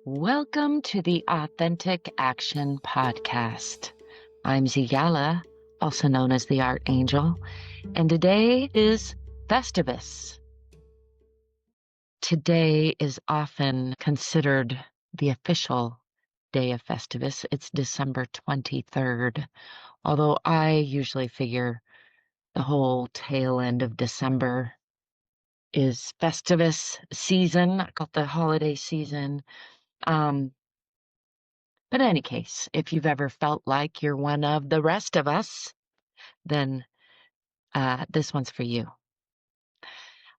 Welcome to the Authentic Action Podcast. I'm ZGALA, also known as the Art Angel, and today is Festivus. Today is often considered the official day of Festivus. It's December 23rd, although I usually figure the whole tail end of December is Festivus season. I call it the holiday season. But in any case, if you've ever felt like you're one of the rest of us, then this one's for you.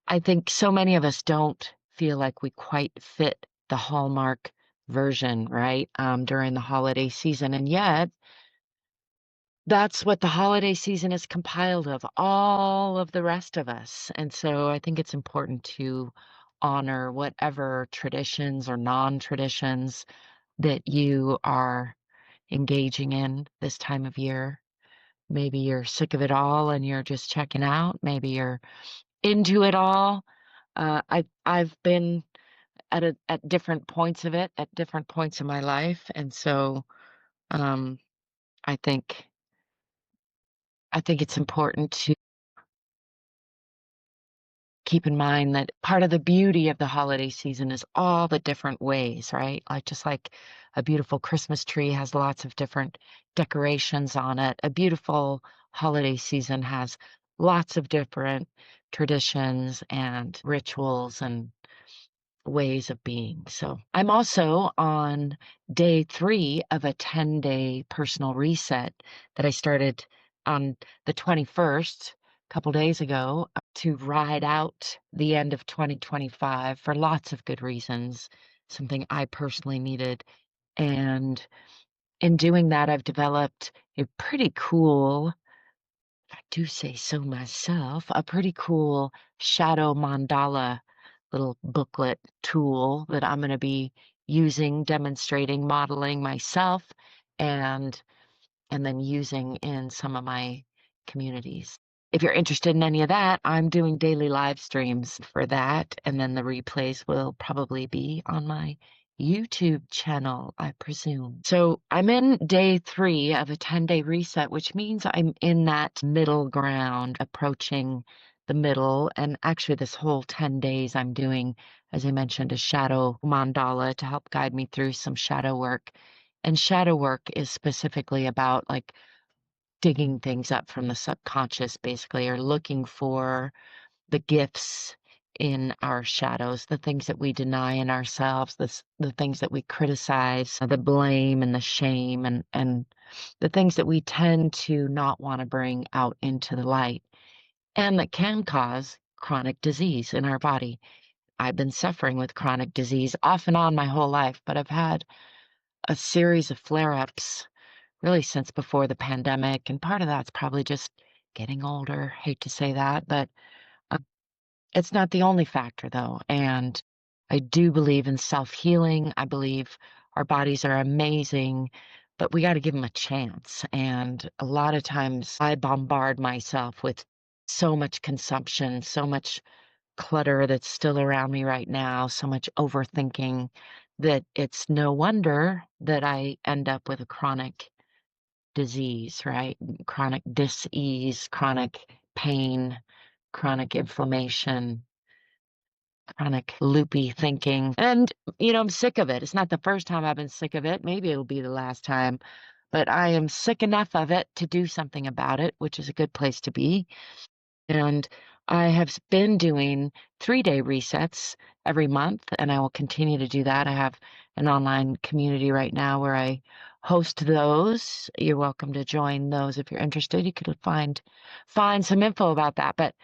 I think so many of us don't feel like we quite fit the Hallmark version, right? During the holiday season. And yet, that's what the holiday season is compiled of, all of the rest of us. And so I think it's important to honor whatever traditions or non-traditions that you are engaging in this time of year. Maybe you're sick of it all and you're just checking out. Maybe you're into it all. I've been at different points of it at different points in my life, and so um, I think it's important to keep in mind that part of the beauty of the holiday season is all the different ways, right? Like just like a beautiful Christmas tree has lots of different decorations on it, a beautiful holiday season has lots of different traditions and rituals and ways of being. So I'm also on day 3 of a 10-day personal reset that I started on the 21st, a couple days ago, to ride out the end of 2025 for lots of good reasons, something I personally needed. And in doing that, I've developed a pretty cool, I do say so myself, a pretty cool shadow mandala little booklet tool that I'm going to be using, demonstrating, modeling myself, and then using in some of my communities. If you're interested in any of that, I'm doing daily live streams for that, and then the replays will probably be on my YouTube channel, I presume. So I'm in day 3 of a 10-day reset, which means I'm in that middle ground, approaching the middle. And actually, this whole 10 days, I'm doing, as I mentioned, a shadow mandala to help guide me through some shadow work. And shadow work is specifically about like digging things up from the subconscious, basically, or looking for the gifts in our shadows, the things that we deny in ourselves, the things that we criticize, the blame and the shame, and the things that we tend to not want to bring out into the light, and that can cause chronic disease in our body. I've been suffering with chronic disease off and on my whole life, but I've had a series of flare-ups really since before the pandemic. And part of that's probably just getting older. Hate to say that, but uh, it's not the only factor, though. And I do believe in self-healing. I believe our bodies are amazing, but we got to give them a chance. And a lot of times I bombard myself with so much consumption, so much clutter that's still around me right now, so much overthinking, that it's no wonder that I end up with a chronic disease, right? Chronic dis-ease, chronic pain, chronic inflammation, chronic loopy thinking. And, I'm sick of it. It's not the first time I've been sick of it. Maybe it'll be the last time, but I am sick enough of it to do something about it, which is a good place to be. And I have been doing 3-day resets every month, and I will continue to do that. I have an online community right now where I host those. You're welcome to join those if you're interested. You could find some info about that. But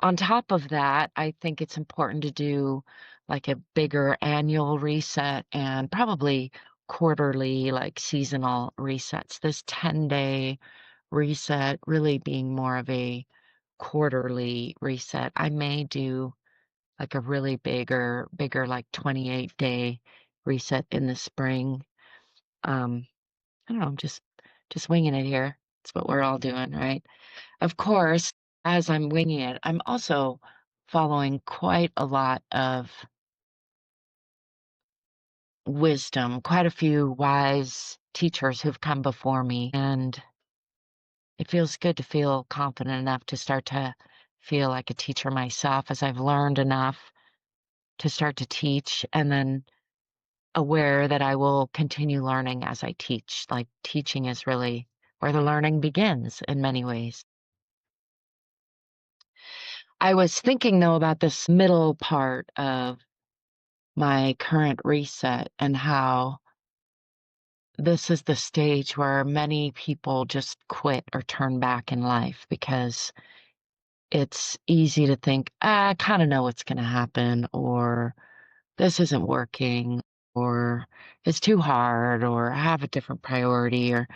on top of that, I think it's important to do like a bigger annual reset and probably quarterly, like seasonal resets. This 10-day reset really being more of a quarterly reset. I may do like a really bigger like 28-day reset in the spring. I don't know, I'm just winging it here. It's what we're all doing, right? Of course, as I'm winging it, I'm also following quite a lot of wisdom, quite a few wise teachers who've come before me. And it feels good to feel confident enough to start to feel like a teacher myself as I've learned enough to start to teach, and then aware that I will continue learning as I teach. Like teaching is really where the learning begins in many ways. I was thinking though about this middle part of my current reset and how this is the stage where many people just quit or turn back in life because it's easy to think, I kind of know what's going to happen, or this isn't working, or it's too hard, or I have a different priority, or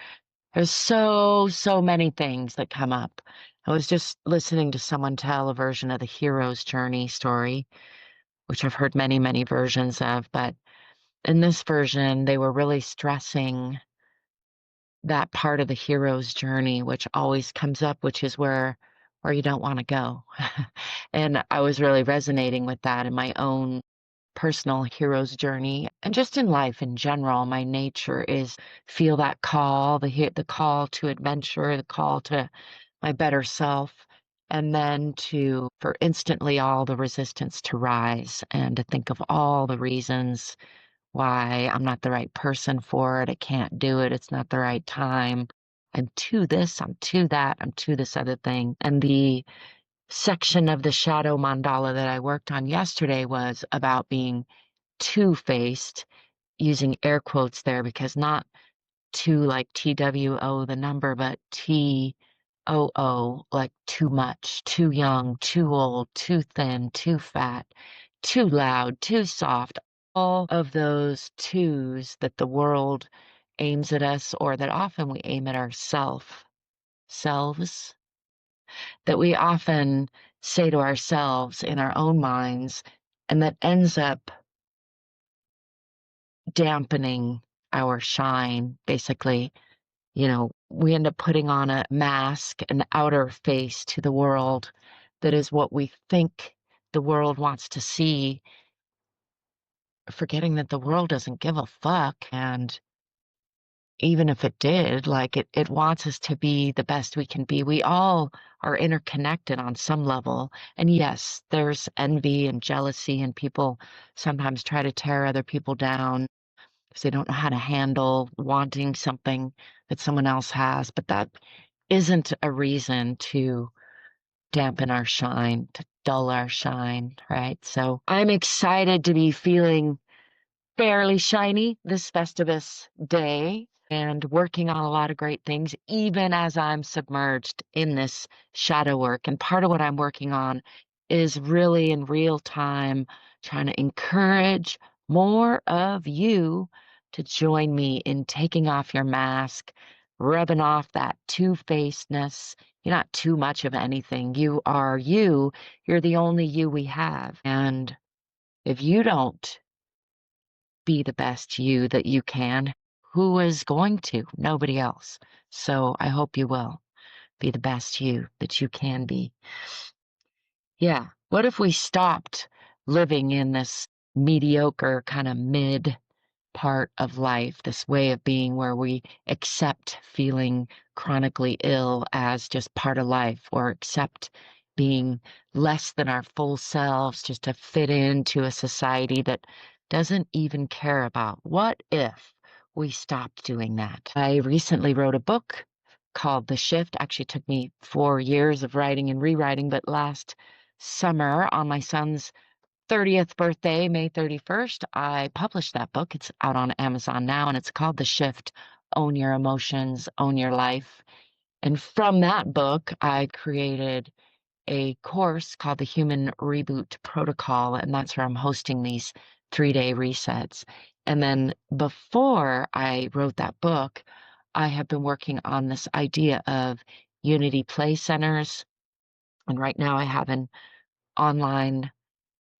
there's so many things that come up. I was just listening to someone tell a version of the hero's journey story, which I've heard many versions of, but in this version, they were really stressing that part of the hero's journey, which always comes up, which is where you don't want to go. And I was really resonating with that in my own personal hero's journey and just in life in general. My nature is feel that call, the call to adventure, the call to my better self, and then to for instantly all the resistance to rise and to think of all the reasons why I'm not the right person for it. I can't do it. It's not the right time. I'm too this, I'm too that, I'm too this other thing. And the section of the shadow mandala that I worked on yesterday was about being two-faced, using air quotes there because not two like TWO, the number, but TOO, like too much, too young, too old, too thin, too fat, too loud, too soft. All of those twos that the world aims at us, or that often we aim at selves, that we often say to ourselves in our own minds, and that ends up dampening our shine. Basically, we end up putting on a mask, an outer face to the world that is what we think the world wants to see, forgetting that the world doesn't give a fuck. And even if it did, like it wants us to be the best we can be. We all are interconnected on some level. And yes, there's envy and jealousy, and people sometimes try to tear other people down because they don't know how to handle wanting something that someone else has. But that isn't a reason to dampen our shine, to dull our shine, right? So I'm excited to be feeling fairly shiny this Festivus day and working on a lot of great things, even as I'm submerged in this shadow work. And part of what I'm working on is really in real time trying to encourage more of you to join me in taking off your mask, rubbing off that two-facedness. You're not too much of anything. You are you. You're the only you we have. And if you don't be the best you that you can, who is going to? Nobody else. So I hope you will be the best you that you can be. Yeah. What if we stopped living in this mediocre kind of mid part of life, this way of being where we accept feeling chronically ill as just part of life, or accept being less than our full selves just to fit into a society that doesn't even care about? What if we stopped doing that? I recently wrote a book called The Shift. Actually, it took me 4 years of writing and rewriting, but last summer on my son's 30th birthday, May 31st, I published that book. It's out on Amazon now, and it's called The Shift: Own Your Emotions, Own Your Life. And from that book, I created a course called the Human Reboot Protocol, and that's where I'm hosting these 3-day resets. And then before I wrote that book, I have been working on this idea of unity play centers. And right now I have an online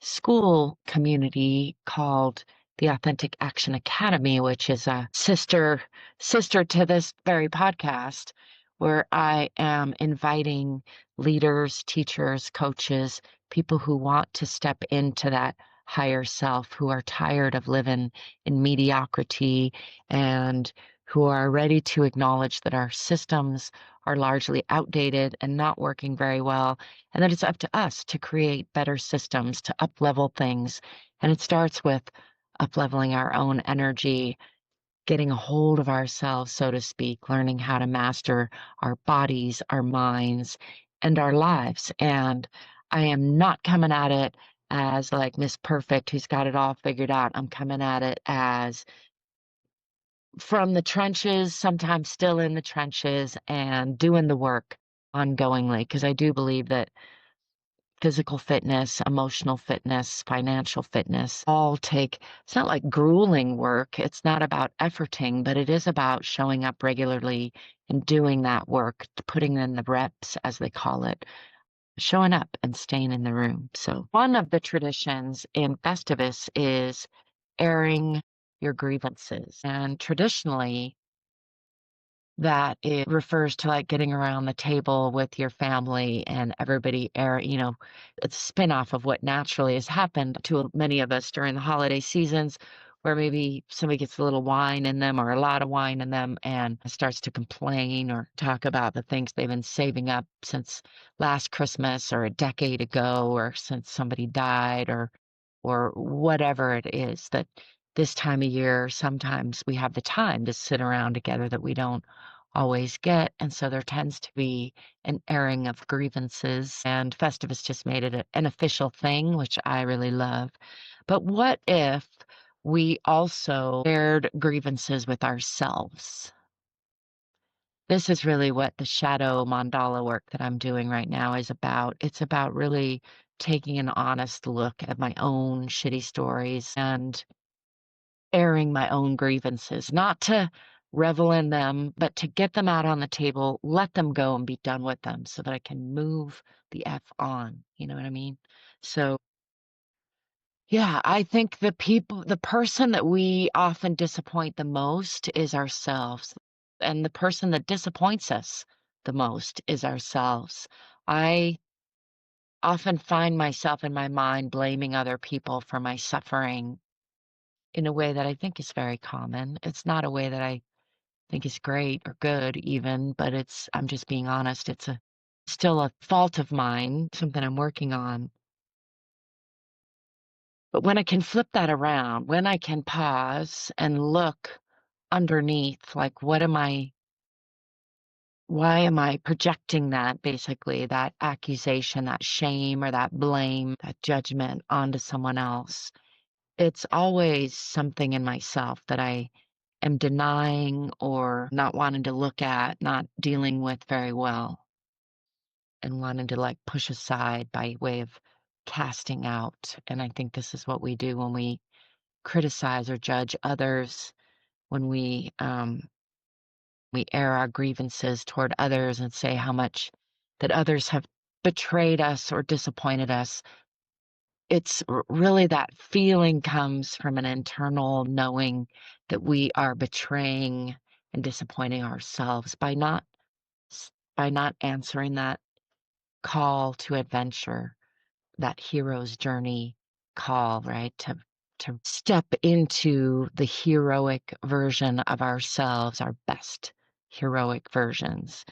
school community called the Authentic Action Academy, which is a sister to this very podcast, where I am inviting leaders, teachers, coaches, people who want to step into that higher self, who are tired of living in mediocrity and who are ready to acknowledge that our systems are largely outdated and not working very well, and that it's up to us to create better systems to up-level things. And it starts with up-leveling our own energy, getting a hold of ourselves, so to speak, learning how to master our bodies, our minds, and our lives. And I am not coming at it as like Miss Perfect who's got it all figured out. I'm coming at it as from the trenches, sometimes still in the trenches, and doing the work ongoingly, because I do believe that physical fitness, emotional fitness, financial fitness all take, it's not like grueling work. It's not about efforting, but it is about showing up regularly and doing that work, putting in the reps, as they call it, showing up and staying in the room. So one of the traditions in Festivus is airing your grievances. And traditionally, that it refers to like getting around the table with your family and everybody it's a spin-off of what naturally has happened to many of us during the holiday seasons, where maybe somebody gets a little wine in them or a lot of wine in them and starts to complain or talk about the things they've been saving up since last Christmas or a decade ago, or since somebody died, or whatever it is. That this time of year, sometimes we have the time to sit around together that we don't always get. And so there tends to be an airing of grievances, and Festivus just made it an official thing, which I really love. But what if we also aired grievances with ourselves? This is really what the shadow mandala work that I'm doing right now is about. It's about really taking an honest look at my own shitty stories and airing my own grievances, not to revel in them, but to get them out on the table, let them go and be done with them so that I can move the F on. You know what I mean? So, yeah, I think the person that we often disappoint the most is ourselves. And the person that disappoints us the most is ourselves. I often find myself in my mind blaming other people for my suffering in a way that I think is very common. It's not a way that I think is great or good even, but I'm just being honest. It's still a fault of mine, something I'm working on. But when I can flip that around, when I can pause and look underneath, like, why am I projecting that, basically, that accusation, that shame, or that blame, that judgment onto someone else? It's always something in myself that I am denying or not wanting to look at, not dealing with very well, and wanting to like push aside by way of casting out. And I think this is what we do when we criticize or judge others, when we air our grievances toward others and say how much that others have betrayed us or disappointed us. It's really that feeling comes from an internal knowing that we are betraying and disappointing ourselves by not answering that call to adventure, that hero's journey call, right? To step into the heroic version of ourselves, our best heroic versions.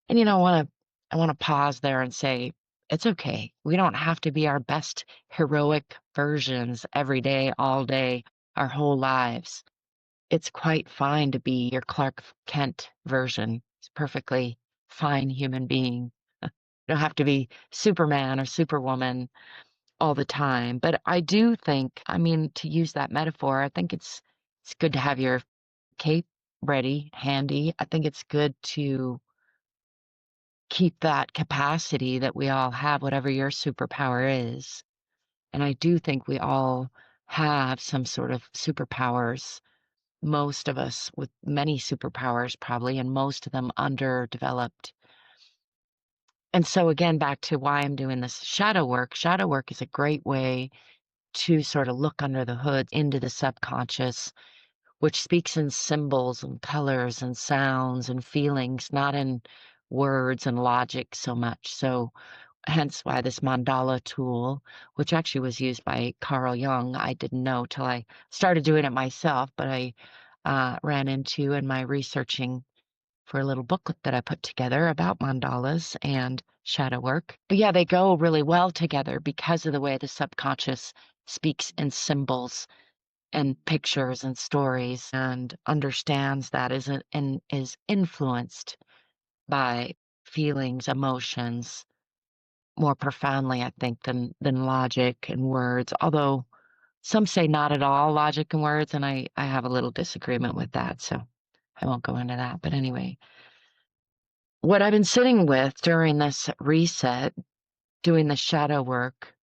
And I want to pause there and say, it's okay. We don't have to be our best heroic versions every day, all day, our whole lives. It's quite fine to be your Clark Kent version. It's a perfectly fine human being. You don't have to be Superman or Superwoman all the time. But I do think, I mean, to use that metaphor, I think it's good to have your cape ready, handy. I think it's good to keep that capacity that we all have, whatever your superpower is. And I do think we all have some sort of superpowers, most of us with many superpowers probably, and most of them underdeveloped. And so again, back to why I'm doing this shadow work. Shadow work is a great way to sort of look under the hood into the subconscious, which speaks in symbols and colors and sounds and feelings, not in words and logic so much. So hence why this mandala tool, which actually was used by Carl Jung, I didn't know till I started doing it myself, but I ran into in my researching for a little booklet that I put together about mandalas and shadow work. But yeah, they go really well together because of the way the subconscious speaks in symbols and pictures and stories and understands that and is influenced by feelings, emotions more profoundly, I think, than logic and words. Although some say not at all logic and words, and I have a little disagreement with that, so I won't go into that. But anyway, what I've been sitting with during this reset, doing the shadow work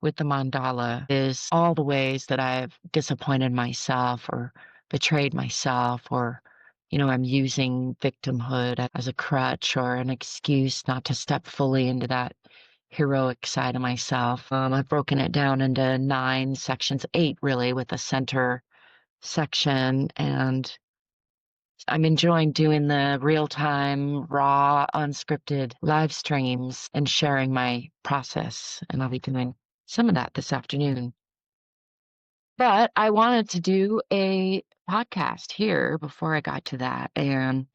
with the mandala, is all the ways that I've disappointed myself or betrayed myself, or, I'm using victimhood as a crutch or an excuse not to step fully into that heroic side of myself. I've broken it down into 9 sections, 8 really, with a center section, and I'm enjoying doing the real-time, raw, unscripted live streams and sharing my process. And I'll be doing some of that this afternoon. But I wanted to do a podcast here before I got to that. And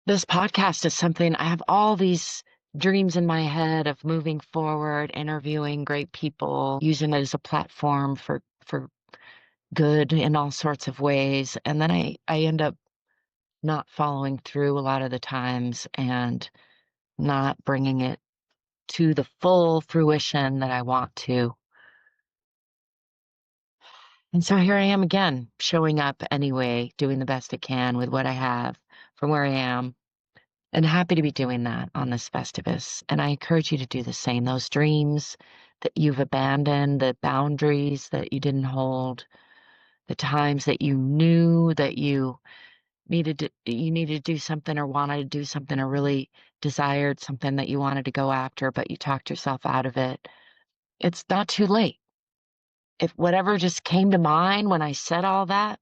this podcast is something I have all these dreams in my head of moving forward, interviewing great people, using it as a platform for good in all sorts of ways. And then I end up not following through a lot of the times and not bringing it to the full fruition that I want to. And so here I am again, showing up anyway, doing the best I can with what I have from where I am, and happy to be doing that on this Festivus. And I encourage you to do the same. Those dreams that you've abandoned, the boundaries that you didn't hold, the times that you knew that you needed to do something or wanted to do something or really desired something that you wanted to go after, but you talked yourself out of it. It's not too late. If whatever just came to mind when I said all that,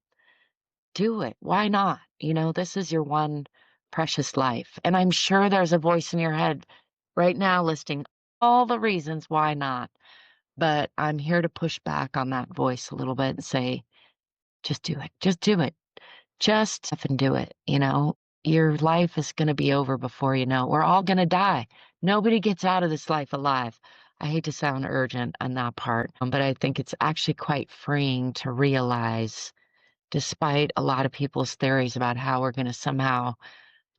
do it. Why not? This is your one precious life. And I'm sure there's a voice in your head right now listing all the reasons why not. But I'm here to push back on that voice a little bit and say, just do it. Just do it. Just effing do it. Your life is going to be over before you know it. We're all going to die. Nobody gets out of this life alive. I hate to sound urgent on that part, but I think it's actually quite freeing to realize, despite a lot of people's theories about how we're going to somehow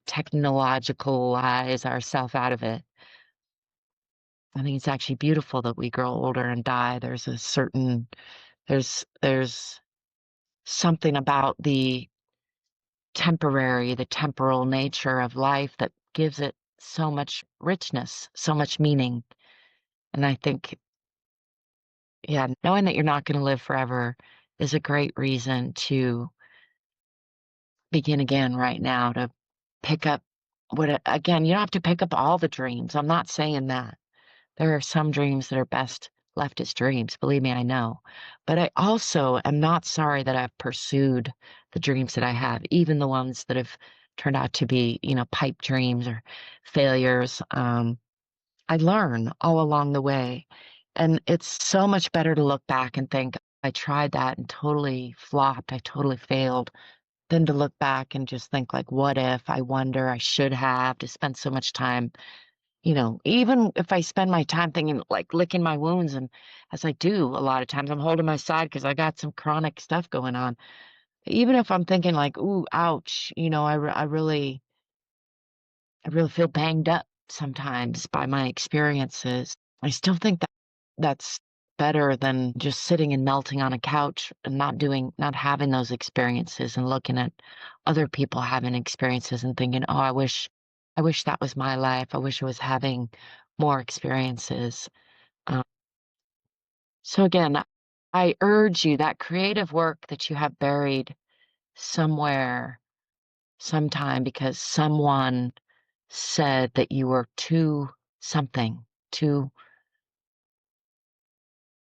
technologicalize ourselves out of it. I think it's actually beautiful that we grow older and die. There's something about the temporal nature of life that gives it so much richness, so much meaning. And I think, yeah, knowing that you're not going to live forever is a great reason to begin again right now, to pick up again, you don't have to pick up all the dreams. I'm not saying that. There are some dreams that are best left as dreams. Believe me, I know. But I also am not sorry that I've pursued the dreams that I have, even the ones that have turned out to be, pipe dreams or failures. I learn all along the way. And it's so much better to look back and think, I tried that and totally flopped. I totally failed, than to look back and just think like, what if, I wonder, I should have, to spend so much time, even if I spend my time thinking like licking my wounds, and as I do a lot of times, I'm holding my side because I got some chronic stuff going on. Even if I'm thinking like, ooh, ouch, I really feel banged up sometimes by my experiences. I still think that that's better than just sitting and melting on a couch and not having those experiences and looking at other people having experiences and thinking, oh, I wish that was my life. I wish I was having more experiences. Um, so again, I urge you, that creative work that you have buried somewhere, sometime, because someone said that you were too something, too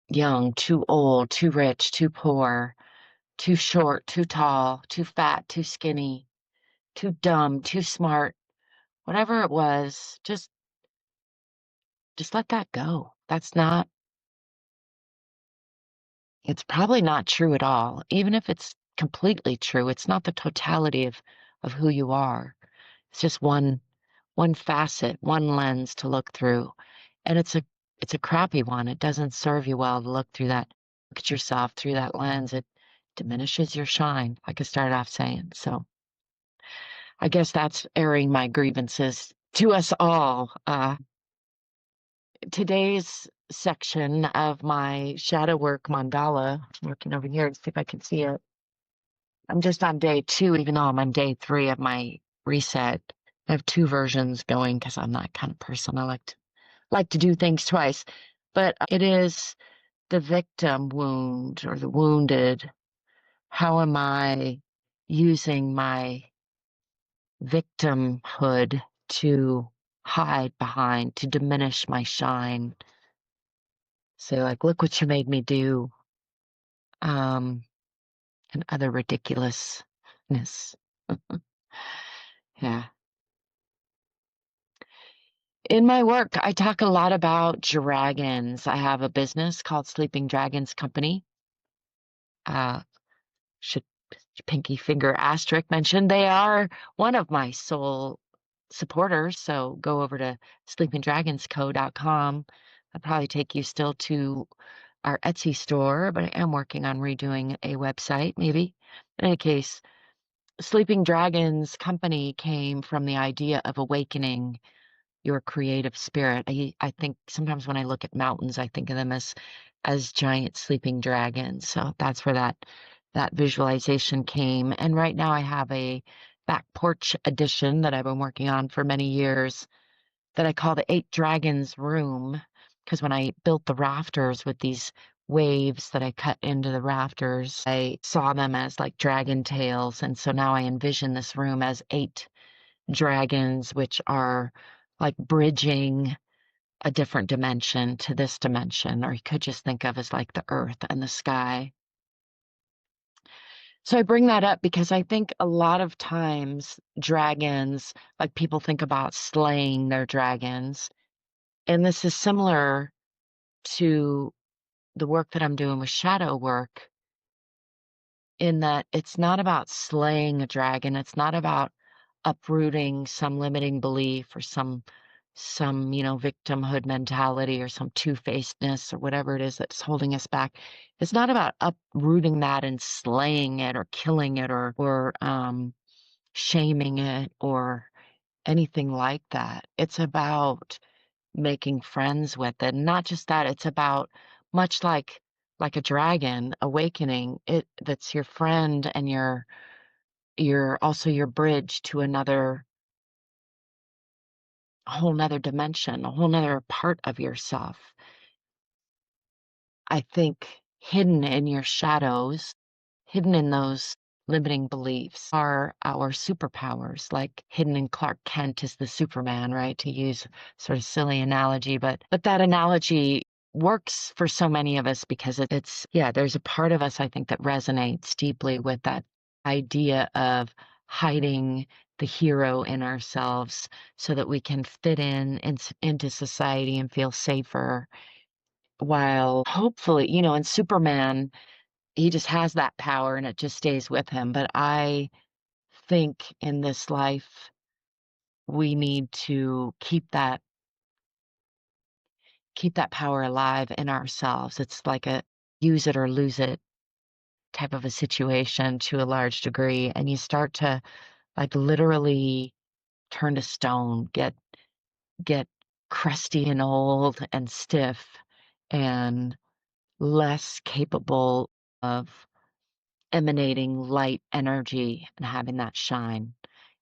young, too old, too rich, too poor, too short, too tall, too fat, too skinny, too dumb, too smart, whatever it was, just just let that go. It's probably not true at all. Even if it's completely true, it's not the totality of who you are. It's just one facet, one lens to look through. And it's a crappy one. It doesn't serve you well to look through that, look at yourself through that lens. It diminishes your shine, like I started off saying. So I guess that's airing my grievances to us all. Today's section of my shadow work mandala, I'm working over here to see if I can see it. I'm just on day 2, even though I'm on day 3 of my reset. I have 2 versions going because I'm that kind of person. I like to do things twice. But it is the victim wound or the wounded. How am I using my victimhood to hide behind, to diminish my shine? So like, look what you made me do. And other ridiculousness. Yeah. In my work, I talk a lot about dragons. I have a business called Sleeping Dragons Company. Should pinky finger asterisk mention they are one of my sole supporters. So go over to sleepingdragonsco.com. I'll probably take you still to our Etsy store, but I am working on redoing a website, maybe. In any case, Sleeping Dragons Company came from the idea of awakening your creative spirit. I think sometimes when I look at mountains, I think of them as giant sleeping dragons. So that's where that visualization came. And right now I have a back porch edition that I've been working on for many years that I call the 8 Dragons Room, because when I built the rafters with these waves that I cut into the rafters, I saw them as like dragon tails. And so now I envision this room as 8 dragons, which are like bridging a different dimension to this dimension, or you could just think of as like the earth and the sky. So I bring that up because I think a lot of times dragons, like people think about slaying their dragons. And this is similar to the work that I'm doing with shadow work, in that it's not about slaying a dragon. It's not about uprooting some limiting belief or some victimhood mentality or some two-facedness or whatever it is that's holding us back. It's not about uprooting that and slaying it or killing it or shaming it or anything like that. It's about making friends with it. And not just that, it's about much like a dragon awakening, it that's your friend and you're also your bridge to a whole nother dimension, a whole nother part of yourself. I think hidden in your shadows, hidden in those limiting beliefs are our superpowers. Like hidden in Clark Kent is the Superman, right? To use sort of silly analogy, but that analogy works for so many of us because there's a part of us I think that resonates deeply with that idea of hiding the hero in ourselves so that we can fit into society and feel safer, while hopefully, in Superman, he just has that power and it just stays with him. But I think in this life, we need to keep that power alive in ourselves. It's like a use it or lose it type of a situation to a large degree. And you start to like literally turn to stone, get crusty and old and stiff and less capable of emanating light energy and having that shine.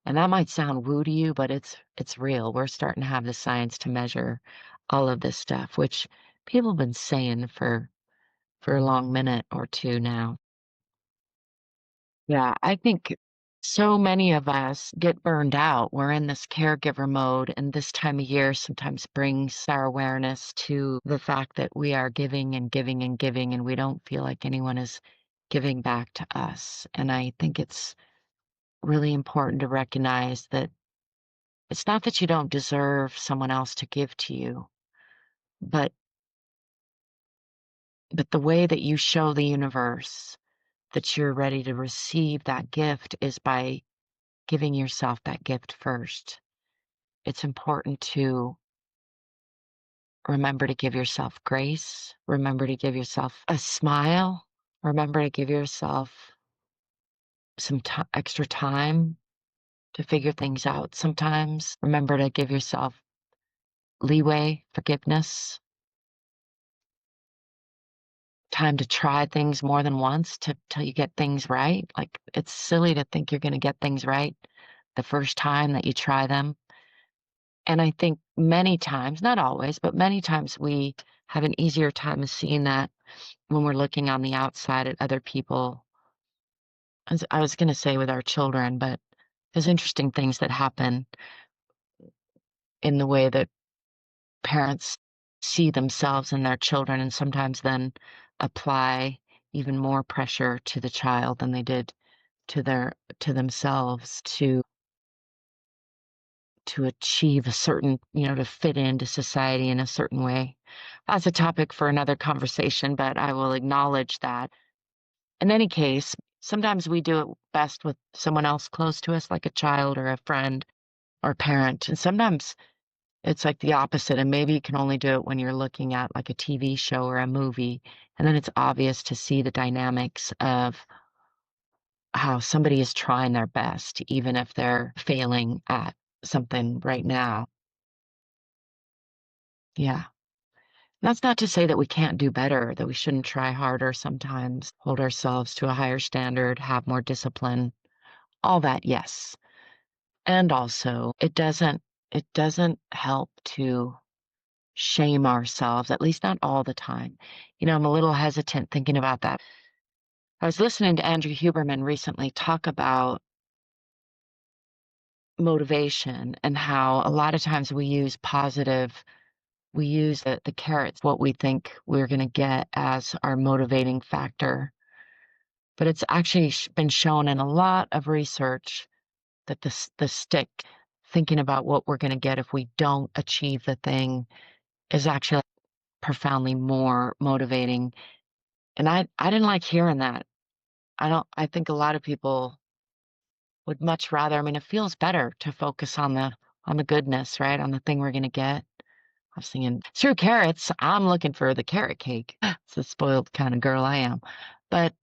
And that might sound woo to you, but it's real. We're starting to have the science to measure all of this stuff, which people have been saying for a long minute or two now. Yeah, I think so many of us get burned out. We're in this caregiver mode, and this time of year sometimes brings our awareness to the fact that we are giving and giving and giving, and we don't feel like anyone is giving back to us. And I think it's really important to recognize that it's not that you don't deserve someone else to give to you, But the way that you show the universe that you're ready to receive that gift is by giving yourself that gift first. It's important to remember to give yourself grace, remember to give yourself a smile, remember to give yourself some extra time to figure things out sometimes. Remember to give yourself leeway, forgiveness, time to try things more than once till you get things right. Like, it's silly to think you're going to get things right the first time that you try them. And I think many times, not always, but many times we have an easier time of seeing that when we're looking on the outside at other people. As I was going to say with our children, but there's interesting things that happen in the way that parents see themselves in their children, and sometimes then apply even more pressure to the child than they did to themselves to achieve a certain, to fit into society in a certain way. That's a topic for another conversation, but I will acknowledge that. In any case, sometimes we do it best with someone else close to us, like a child or a friend or parent. And sometimes it's like the opposite. And maybe you can only do it when you're looking at like a TV show or a movie. And then it's obvious to see the dynamics of how somebody is trying their best, even if they're failing at something right now. Yeah. That's not to say that we can't do better, that we shouldn't try harder sometimes, hold ourselves to a higher standard, have more discipline, all that, yes. And also, it doesn't help to shame ourselves, at least not all the time. I'm a little hesitant thinking about that. I was listening to Andrew Huberman recently talk about motivation and how a lot of times we use the carrots, what we think we're going to get as our motivating factor. But it's actually been shown in a lot of research that the stick, thinking about what we're going to get if we don't achieve the thing, is actually profoundly more motivating. And I didn't like hearing that. I think a lot of people would much rather, I mean, it feels better to focus on the goodness, right? On the thing we're going to get. I was thinking, screw carrots. I'm looking for the carrot cake. It's the spoiled kind of girl I am. But,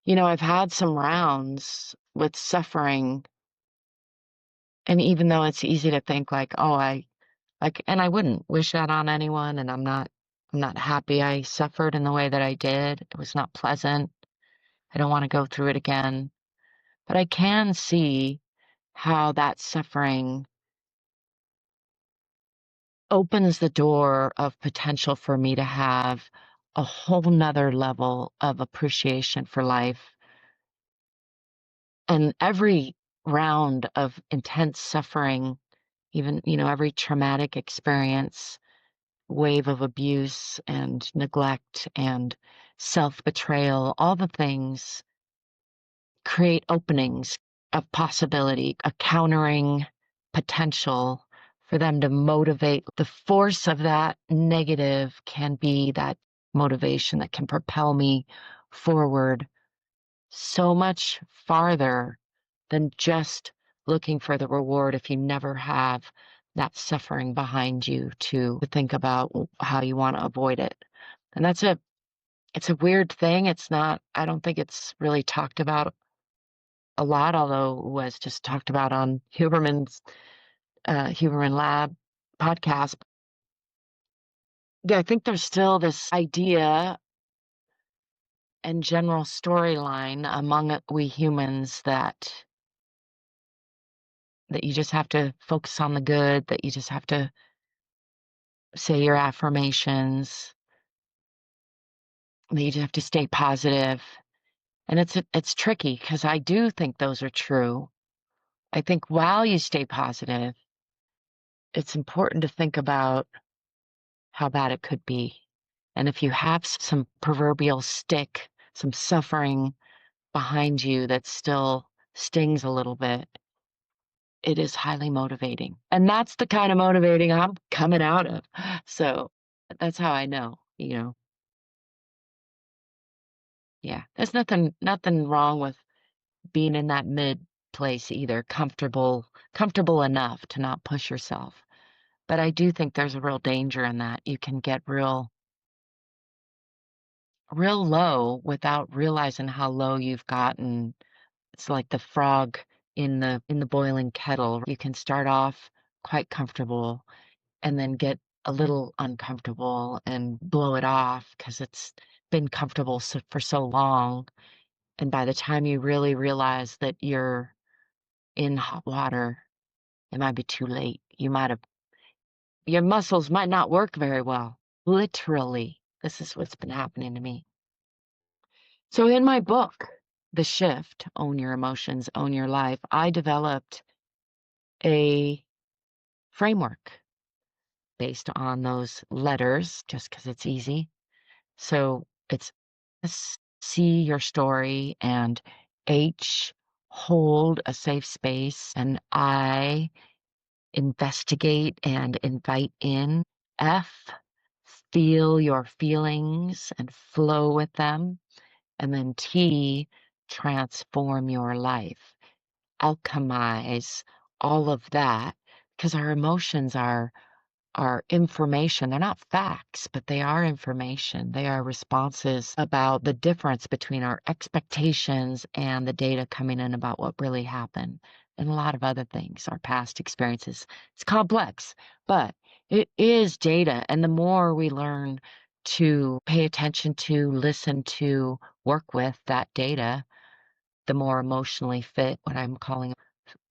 I've had some rounds with suffering. And even though it's easy to think like, oh, and I wouldn't wish that on anyone. And I'm not happy I suffered in the way that I did. It was not pleasant. I don't want to go through it again. But I can see how that suffering opens the door of potential for me to have a whole nother level of appreciation for life. And every round of intense suffering, even, every traumatic experience, wave of abuse and neglect and self-betrayal, all the things create openings of possibility, a countering potential for them to motivate. The force of that negative can be that motivation that can propel me forward so much farther than just looking for the reward if you never have that suffering behind you to think about how you want to avoid it. And it's a weird thing. I don't think it's really talked about a lot, although it was just talked about on Huberman's Huberman Lab podcast. Yeah, I think there's still this idea and general storyline among we humans that you just have to focus on the good, that you just have to say your affirmations, that you just have to stay positive. And it's tricky because I do think those are true. I think while you stay positive, it's important to think about how bad it could be. And if you have some proverbial stick, some suffering behind you that still stings a little bit, it is highly motivating. And that's the kind of motivating I'm coming out of. So that's how I know, yeah, there's nothing wrong with being in that mid place either, comfortable enough to not push yourself. But I do think there's a real danger in that. You can get real low without realizing how low you've gotten. It's like the frog in the boiling kettle. You can start off quite comfortable and then get a little uncomfortable and blow it off because it's been comfortable for so long. And by the time you really realize that you're in hot water, it might be too late. Your muscles might not work very well. Literally, this is what's been happening to me. So in my book, The Shift, Own Your Emotions, Own Your Life, I developed a framework based on those letters just because it's easy. So it's S, see your story, and H, hold a safe space, and I, investigate and invite in. F, feel your feelings and flow with them. And then T, transform your life, alchemize all of that, because our emotions are information. They're not facts, but they are information. They are responses about the difference between our expectations and the data coming in about what really happened, and a lot of other things, our past experiences. It's complex, but it is data. And the more we learn to pay attention to, listen to, work with that data, the more emotionally fit, what I'm calling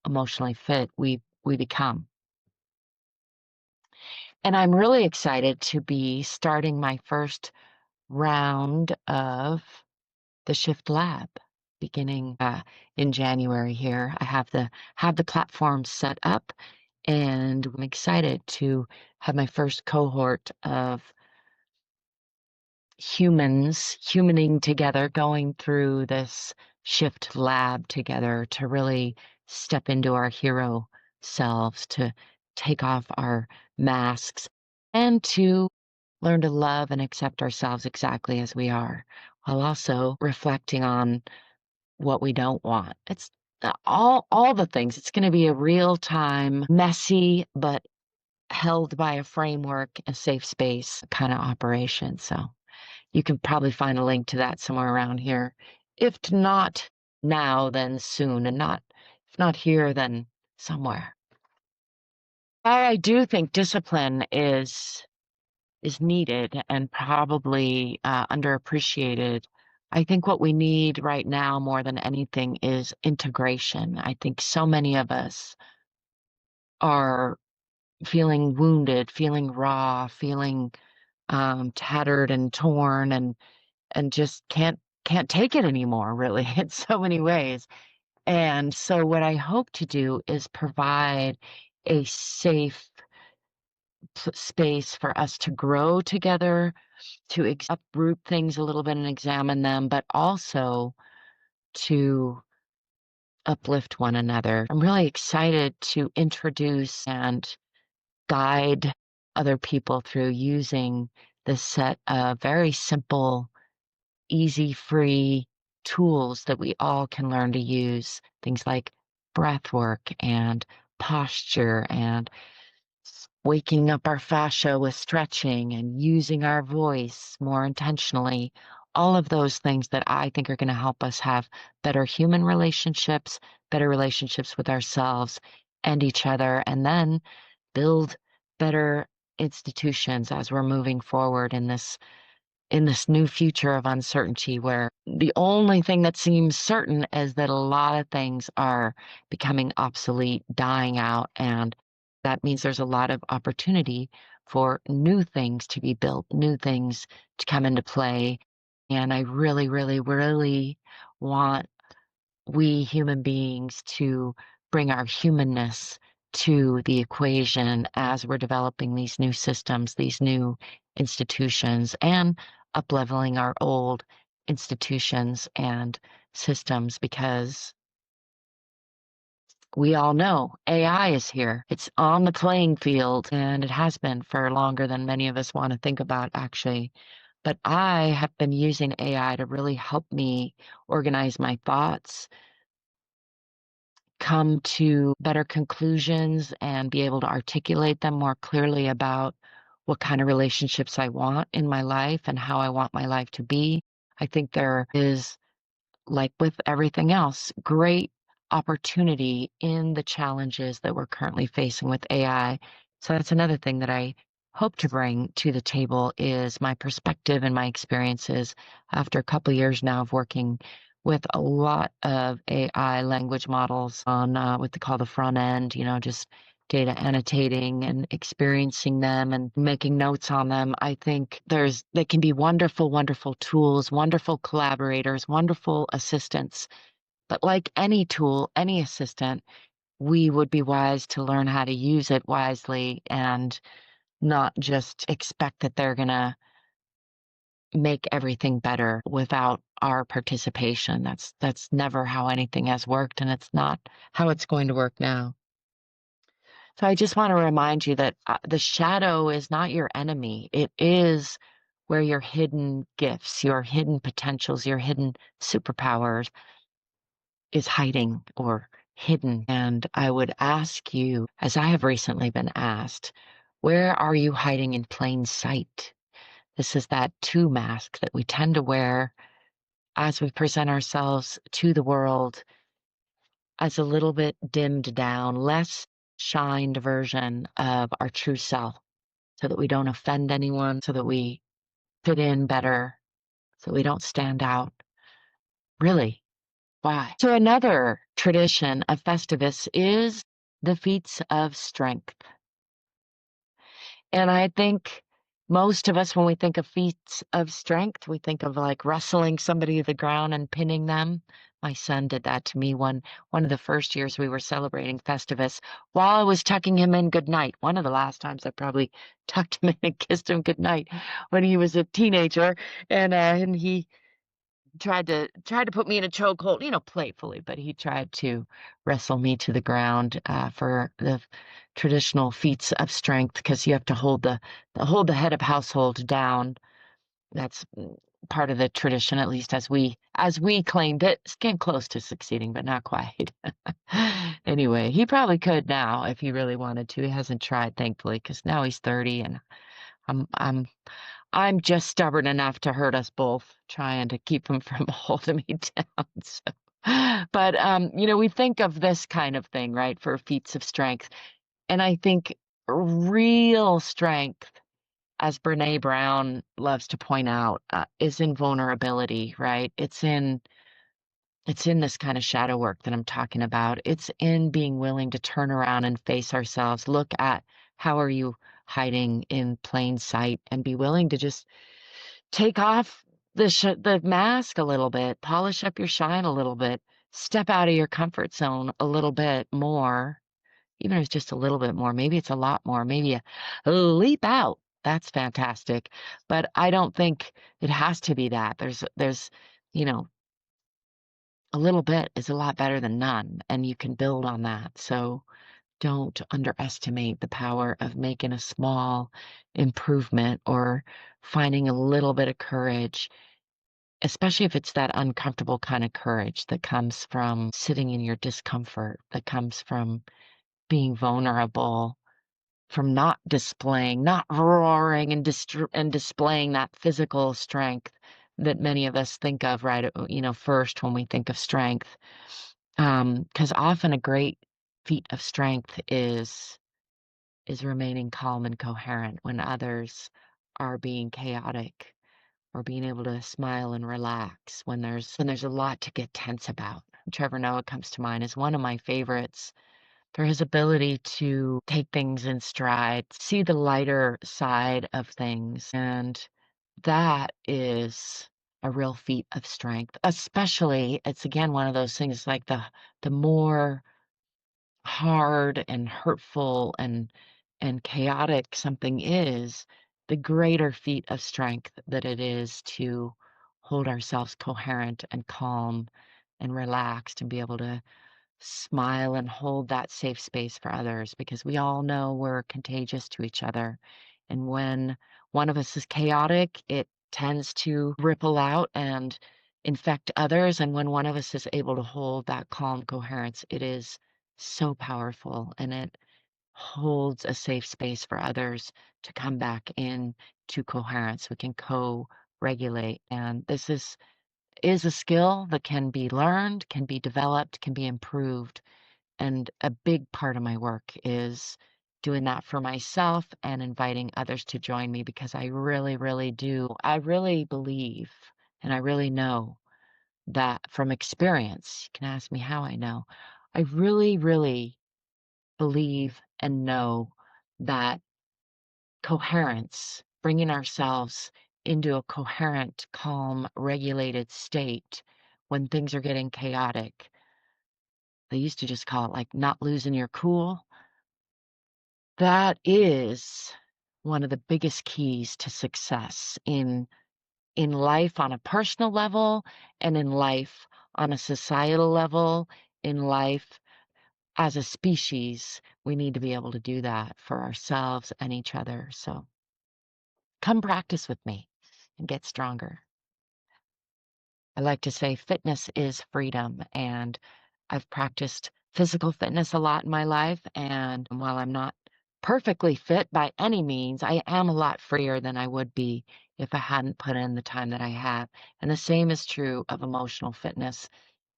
emotionally fit, we become. And I'm really excited to be starting my first round of the Shift Lab beginning in January here. I have the platform set up, and I'm excited to have my first cohort of humaning together, going through this Shift Lab together to really step into our hero selves, to take off our masks, and to learn to love and accept ourselves exactly as we are, while also reflecting on what we don't want. It's all the things. It's going to be a real time, messy, but held by a framework, a safe space kind of operation. So you can probably find a link to that somewhere around here. If not now, then soon, and if not here, then somewhere. I do think discipline is needed and probably underappreciated. I think what we need right now more than anything is integration. I think so many of us are feeling wounded, feeling raw, feeling tattered and torn, and just can't take it anymore, really, in so many ways. And so what I hope to do is provide a safe space for us to grow together, to uproot things a little bit and examine them, but also to uplift one another. I'm really excited to introduce and guide other people through using this set of very simple, easy, free tools that we all can learn to use. Things like breath work and posture and waking up our fascia with stretching and using our voice more intentionally. All of those things that I think are going to help us have better human relationships, better relationships with ourselves and each other, and then build better institutions as we're moving forward in this new future of uncertainty, where the only thing that seems certain is that a lot of things are becoming obsolete, dying out, and that means there's a lot of opportunity for new things to be built, new things to come into play. And I really, really, really want we human beings to bring our humanness to the equation as we're developing these new systems, these new institutions, and upleveling our old institutions and systems, because we all know AI is here. It's on the playing field, and it has been for longer than many of us want to think about, actually. But I have been using AI to really help me organize my thoughts, come to better conclusions, and be able to articulate them more clearly about what kind of relationships I want in my life and how I want my life to be. I think there is, like with everything else, great opportunity in the challenges that we're currently facing with AI. So that's another thing that I hope to bring to the table is my perspective and my experiences after a couple of years now of working with a lot of AI language models on what they call the front end, just data annotating and experiencing them and making notes on them. I think they can be wonderful, wonderful tools, wonderful collaborators, wonderful assistants. But like any tool, any assistant, we would be wise to learn how to use it wisely and not just expect that they're going to make everything better without our participation. That's never how anything has worked, and it's not how it's going to work now. So I just want to remind you that the shadow is not your enemy. It is where your hidden gifts, your hidden potentials, your hidden superpowers is hiding or hidden. And I would ask you, as I have recently been asked, where are you hiding in plain sight? This is that two mask that we tend to wear as we present ourselves to the world as a little bit dimmed down, less shined version of our true self so that we don't offend anyone, so that we fit in better, so we don't stand out. Really, why? So another tradition of Festivus is the feats of strength. And I think most of us, when we think of feats of strength, we think of like wrestling somebody to the ground and pinning them. My son did that to me one of the first years we were celebrating Festivus while I was tucking him in goodnight. One of the last times I probably tucked him in and kissed him goodnight when he was a teenager, and he tried to put me in a chokehold, playfully, but he tried to wrestle me to the ground for the traditional feats of strength because you have to hold the head of household down. That's part of the tradition, at least as we claimed it. It's getting close to succeeding, but not quite. Anyway, he probably could now if he really wanted to. He hasn't tried, thankfully, because now he's 30, and I'm just stubborn enough to hurt us both, trying to keep him from holding me down. But we think of this kind of thing, right, for feats of strength. And I think real strength, as Brene Brown loves to point out, is in vulnerability, right? It's in this kind of shadow work that I'm talking about. It's in being willing to turn around and face ourselves, look at how are you hiding in plain sight, and be willing to just take off the mask a little bit, polish up your shine a little bit, step out of your comfort zone a little bit more, even if it's just a little bit more. Maybe it's a lot more. Maybe a leap out. That's fantastic. But I don't think it has to be that. There's, you know, a little bit is a lot better than none, and you can build on that. So don't underestimate the power of making a small improvement or finding a little bit of courage, especially if it's that uncomfortable kind of courage that comes from sitting in your discomfort, that comes from being vulnerable, from not roaring and displaying that physical strength that many of us think of, right? First when we think of strength, because often a great feat of strength is remaining calm and coherent when others are being chaotic, or being able to smile and relax when there's a lot to get tense about. Trevor Noah comes to mind as one of my favorites for his ability to take things in stride, see the lighter side of things. And that is a real feat of strength. Especially, it's again one of those things like the more hard and hurtful and chaotic something is, the greater feat of strength that it is to hold ourselves coherent and calm and relaxed and be able to smile and hold that safe space for others because we all know we're contagious to each other. And when one of us is chaotic, it tends to ripple out and infect others. And when one of us is able to hold that calm coherence, it is so powerful and it holds a safe space for others to come back in to coherence. We can co-regulate. And this is a skill that can be learned, can be developed, can be improved. And a big part of my work is doing that for myself and inviting others to join me because I really, really do. I really believe and I really know that from experience. You can ask me how I know. I really, really believe and know that coherence, bringing ourselves into a coherent, calm, regulated state when things are getting chaotic. They used to just call it like not losing your cool. That is one of the biggest keys to success in life on a personal level and in life on a societal level, in life as a species. We need to be able to do that for ourselves and each other. So come practice with me and get stronger. I like to say fitness is freedom, and I've practiced physical fitness a lot in my life. And while I'm not perfectly fit by any means, I am a lot freer than I would be if I hadn't put in the time that I have. And the same is true of emotional fitness.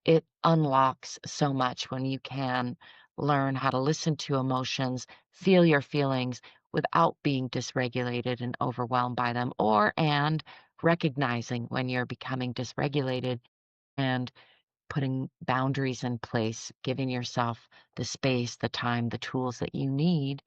It unlocks so much when you can learn how to listen to emotions, feel your feelings without being dysregulated and overwhelmed by them, and recognizing when you're becoming dysregulated and putting boundaries in place, giving yourself the space, the time, the tools that you need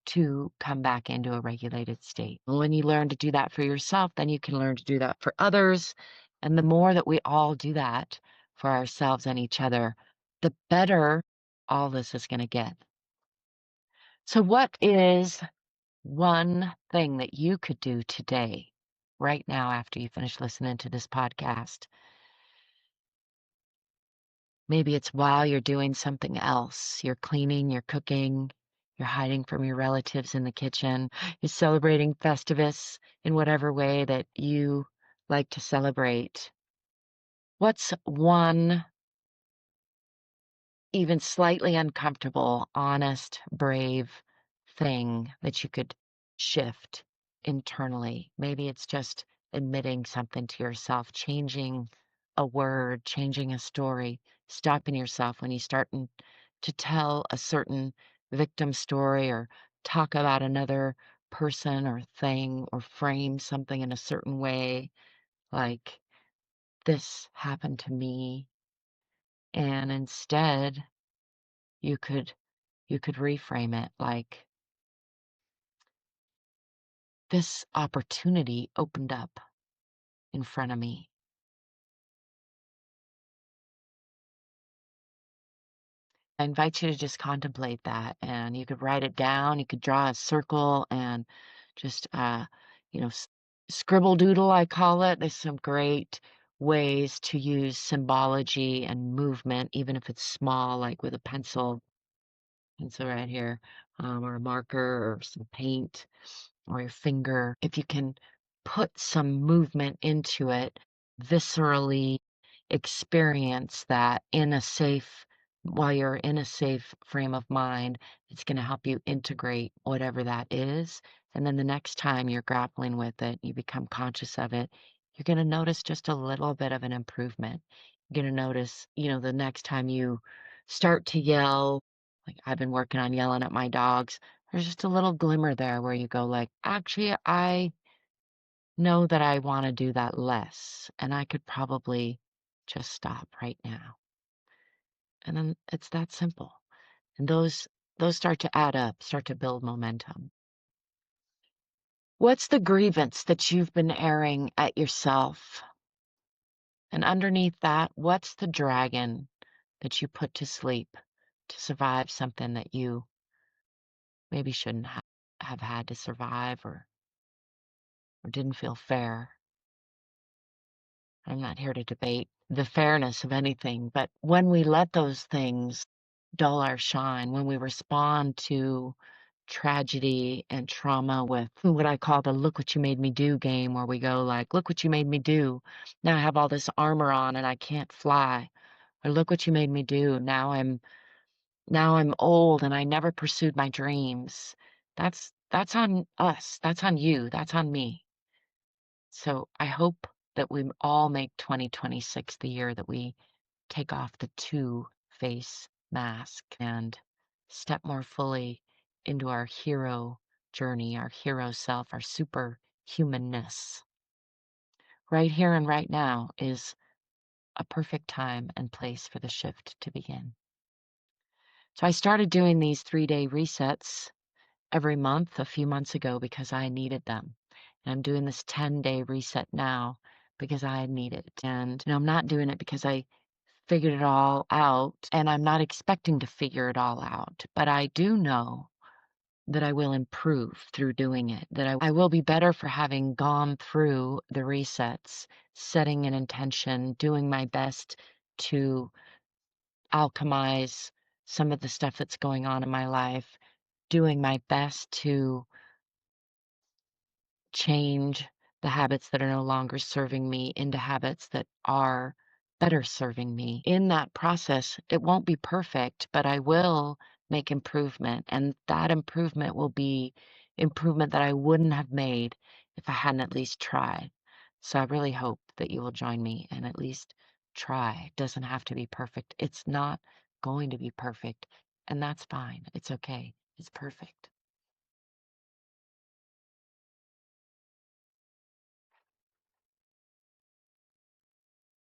to come back into a regulated state. When you learn to do that for yourself, then you can learn to do that for others. And the more that we all do that for ourselves and each other, the better all this is going to get. So, what is one thing that you could do today, right now, after you finish listening to this podcast? Maybe it's while you're doing something else. You're cleaning, you're cooking, you're hiding from your relatives in the kitchen, you're celebrating Festivus in whatever way that you like to celebrate. What's one even slightly uncomfortable, honest, brave thing that you could shift internally? Maybe it's just admitting something to yourself, changing a word, changing a story, stopping yourself when you start to tell a certain victim story or talk about another person or thing or frame something in a certain way, like this happened to me. And instead, you could you could reframe it like this opportunity opened up in front of me. I invite you to just contemplate that and you could write it down. You could draw a circle and just, you know, scribble doodle, I call it. There's some great ways to use symbology and movement, even if it's small, like with a pencil right here, or a marker or some paint or your finger, if you can put some movement into it, viscerally experience that in a safe, while you're in a safe frame of mind, it's going to help you integrate whatever that is. And then the next time you're grappling with it, you become conscious of it, you're going to notice just a little bit of an improvement. You're going to notice, the next time you start to yell, like I've been working on yelling at my dogs, there's just a little glimmer there where you go like, actually, I know that I want to do that less, and I could probably just stop right now. And then it's that simple. And those start to add up, start to build momentum. What's the grievance that you've been airing at yourself? And underneath that, what's the dragon that you put to sleep to survive something that you maybe shouldn't have had to survive or didn't feel fair? I'm not here to debate the fairness of anything, but when we let those things dull our shine, when we respond to tragedy and trauma with what I call the "look what you made me do" game, where we go like, "Look what you made me do. Now I have all this armor on and I can't fly." Or, "Look what you made me do. Now I'm old and I never pursued my dreams." That's on us. That's on you. That's on me. So I hope that we all make 2026 the year that we take off the two-face mask and step more fully into our hero journey, our hero self, our superhumanness. Right here and right now is a perfect time and place for the shift to begin. So I started doing these 3-day resets every month a few months ago because I needed them. And I'm doing this 10-day reset now because I need it. And I'm not doing it because I figured it all out, and I'm not expecting to figure it all out. But I do know that I will improve through doing it, that I will be better for having gone through the resets, setting an intention, doing my best to alchemize some of the stuff that's going on in my life, doing my best to change the habits that are no longer serving me into habits that are better serving me. In that process, it won't be perfect, but I will make improvement. And that improvement will be improvement that I wouldn't have made if I hadn't at least tried. So I really hope that you will join me and at least try. It doesn't have to be perfect. It's not going to be perfect. And that's fine. It's okay. It's perfect.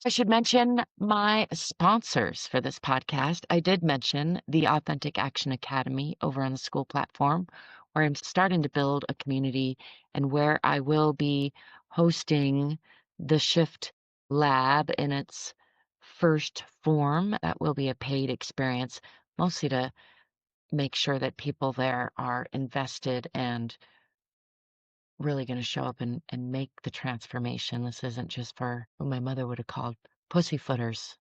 I should mention my sponsors for this podcast. I did mention the Authentic Action Academy over on the school platform, where I'm starting to build a community and where I will be hosting the Shift Lab in its first form. That will be a paid experience, mostly to make sure that people there are invested and really going to show up and make the transformation. This isn't just for what my mother would have called pussyfooters.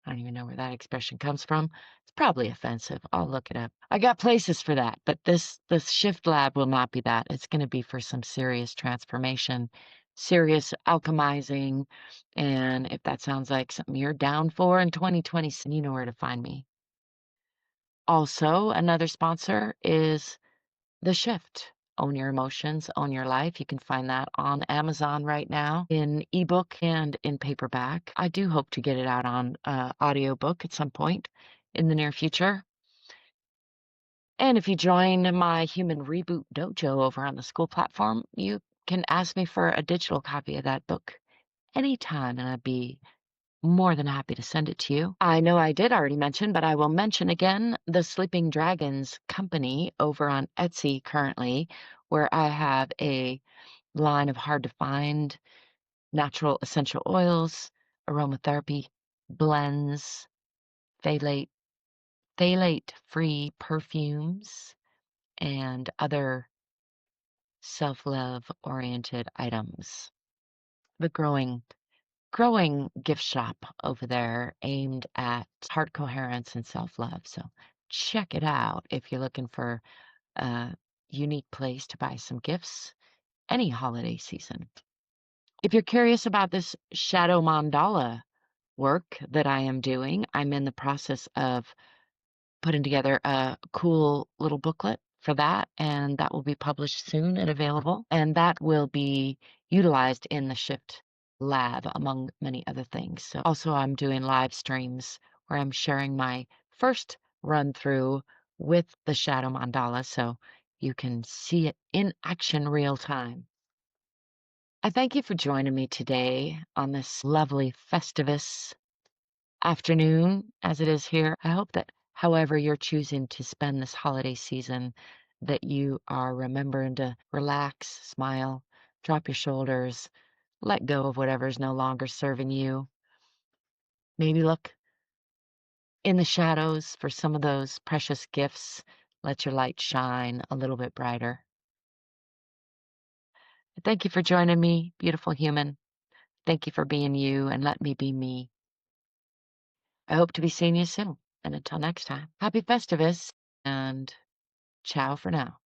I don't even know where that expression comes from. It's probably offensive. I'll look it up. I got places for that, but this shift lab will not be that. It's going to be for some serious transformation, serious alchemizing. And if that sounds like something you're down for in 2020, you know where to find me. Also, another sponsor is The Shift. Own Your Emotions, Own Your Life. You can find that on Amazon right now in ebook and in paperback. I do hope to get it out on audiobook at some point in the near future. And if you join my Human Reboot Dojo over on the school platform, you can ask me for a digital copy of that book anytime, and I'd be more than happy to send it to you. I know I did already mention, but I will mention again the Sleeping Dragons Company over on Etsy currently, where I have a line of hard to find natural essential oils, aromatherapy blends, phthalate, phthalate-free perfumes, and other self-love oriented items. The growing gift shop over there aimed at heart coherence and self-love. So check it out if you're looking for a unique place to buy some gifts any holiday season. If you're curious about this shadow mandala work that I am doing, I'm in the process of putting together a cool little booklet for that, and that will be published soon and available. And that will be utilized in the Shift Lab, among many other things. So also I'm doing live streams where I'm sharing my first run through with the Shadow Mandala so you can see it in action real time. I thank you for joining me today on this lovely Festivus afternoon as it is here. I hope that however you're choosing to spend this holiday season, that you are remembering to relax, smile, drop your shoulders, let go of whatever's no longer serving you. Maybe look in the shadows for some of those precious gifts. Let your light shine a little bit brighter. Thank you for joining me, beautiful human. Thank you for being you and let me be me. I hope to be seeing you soon. And until next time, happy Festivus and ciao for now.